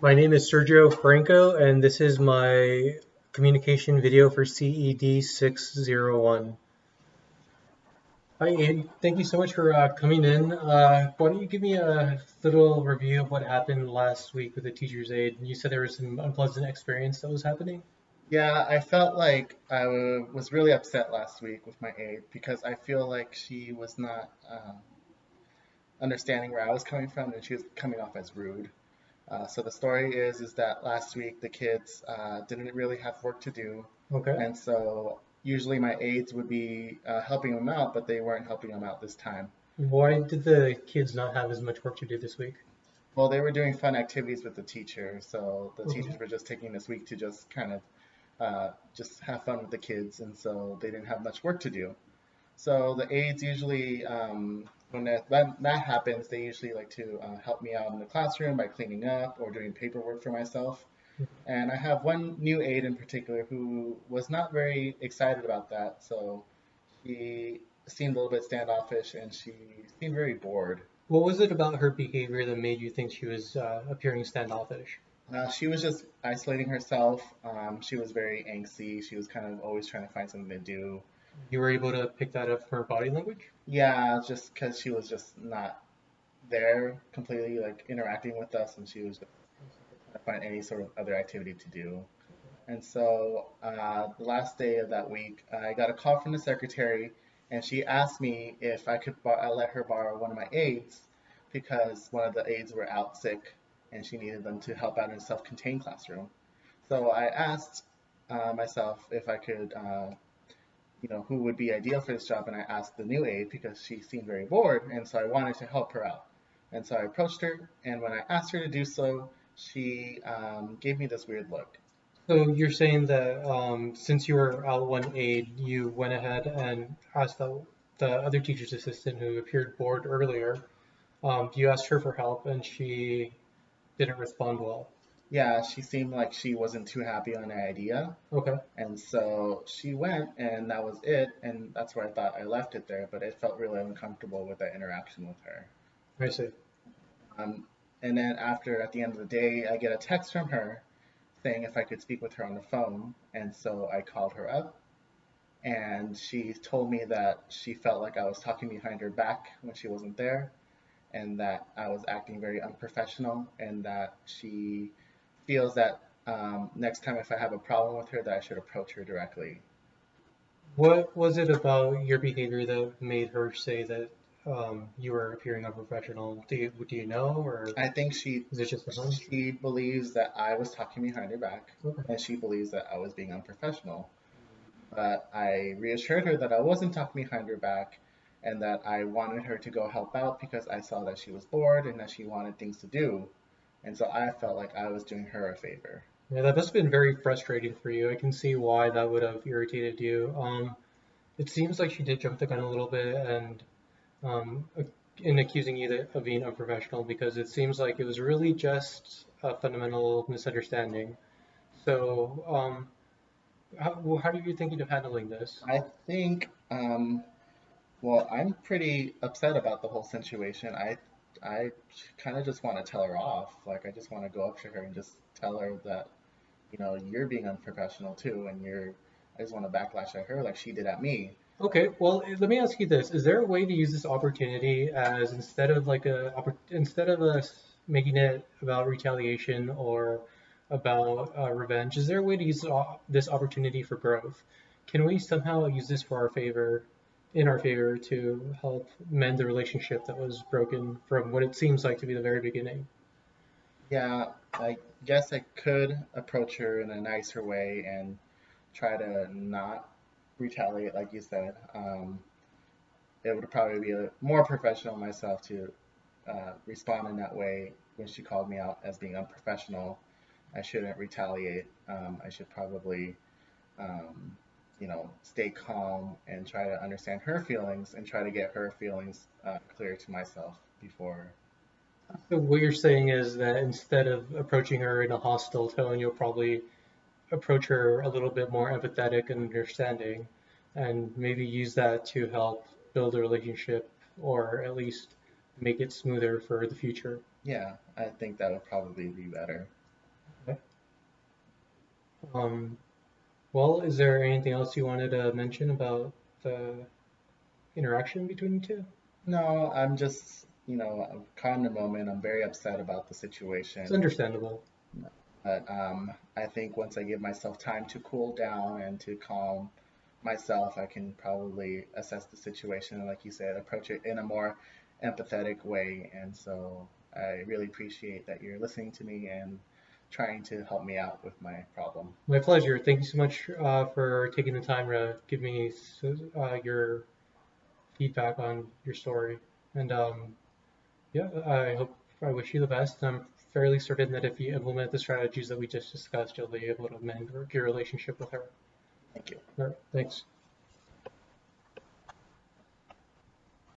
My name is Sergio Franco, and this is my communication video for CED 601. Hi, Abe. Thank you so much for coming in. Why don't you give me a little review of what happened last week with the teacher's aide? You said there was some unpleasant experience that was happening. Yeah, I felt like was really upset last week with my aide because I feel like she was not understanding where I was coming from and she was coming off as rude. So the story is that last week the kids didn't really have work to do, Okay. and so usually my aides would be helping them out, but they weren't helping them out this time. Why did the kids not have as much work to do this week? Well, they were doing fun activities with the teacher, so the teachers Mhm. were just taking this week to just kind of just have fun with the kids, and so they didn't have much work to do. So the aides usually, when that happens, they usually like to help me out in the classroom by cleaning up or doing paperwork for myself. And I have one new aide in particular who was not very excited about that. So she seemed a little bit standoffish and she seemed very bored. What was it about her behavior that made you think she was appearing standoffish? She was just isolating herself. She was very angsty. She was kind of always trying to find something to do. You were able to pick that up from her body language? Yeah, just because she was just not there completely like interacting with us and she was just trying to find any sort of other activity to do. And so the last day of that week, I got a call from the secretary and she asked me if I could let her borrow one of my aides because one of the aides were out sick and she needed them to help out in a self-contained classroom. So I asked myself if I could, who would be ideal for this job, and I asked the new aide because she seemed very bored, and so I wanted to help her out. And so I approached her, and when I asked her to do so, she gave me this weird look. So you're saying that since you were out one aide, you went ahead and asked the other teacher's assistant who appeared bored earlier, you asked her for help and she didn't respond well. Yeah, she seemed like she wasn't too happy on the idea, Okay, and so she went, and that was it, and that's where I thought I left it there, but it felt really uncomfortable with that interaction with her. I see. Um, and then at the end of the day, I get a text from her saying if I could speak with her on the phone, and so I called her up, and she told me that she felt like I was talking behind her back when she wasn't there, and that I was acting very unprofessional, and that she feels that next time if I have a problem with her, that I should approach her directly. What was it about your behavior that made her say that you were appearing unprofessional? Do you know, or I think she is it just a hunch? she believes that I was talking behind her back, Okay. and she believes that I was being unprofessional. But I reassured her that I wasn't talking behind her back and that I wanted her to go help out because I saw that she was bored and that she wanted things to do. And so I felt like I was doing her a favor. Yeah, that must have been very frustrating for you. I can see why that would have irritated you. It seems like she did jump the gun a little bit and um, in accusing you of being unprofessional because it seems like it was really just a fundamental misunderstanding. So, how are you thinking of handling this? I think, well, I'm pretty upset about the whole situation. I kind of just want to tell her off. Like, I just want to go up to her and just tell her that, you're being unprofessional too, and I just want to backlash at her like she did at me. Okay, well, let me ask you this: is there a way to use this opportunity as instead of us making it about retaliation or about revenge? Is there a way to use this opportunity for growth? Can we somehow use this for in our favor, to help mend the relationship that was broken from what it seems like to be the very beginning? Yeah, I guess I could approach her in a nicer way and try to not retaliate, like you said. It would probably be more professional myself to respond in that way when she called me out as being unprofessional. I shouldn't retaliate. I should probably, um, stay calm and try to understand her feelings and try to get her feelings clear to myself before. So what you're saying is that instead of approaching her in a hostile tone, you'll probably approach her a little bit more empathetic and understanding, and maybe use that to help build a relationship or at least make it smoother for the future. Yeah, I think that would probably be better. Well, is there anything else you wanted to mention about the interaction between you two? No, I'm just, I'm caught in the moment. I'm very upset about the It's situation. understandable. But I think once I give myself time to cool down and to calm myself, I can probably assess the situation and, like you said, approach it in a more empathetic way. And so I really appreciate that you're listening to me and trying to help me out with my problem. My pleasure. Thank you so much for taking the time to give me your feedback on your story. And yeah, I wish you the best. I'm fairly certain that if you implement the strategies that we just discussed, you'll be able to mend your relationship with her. Thank you. All right, thanks.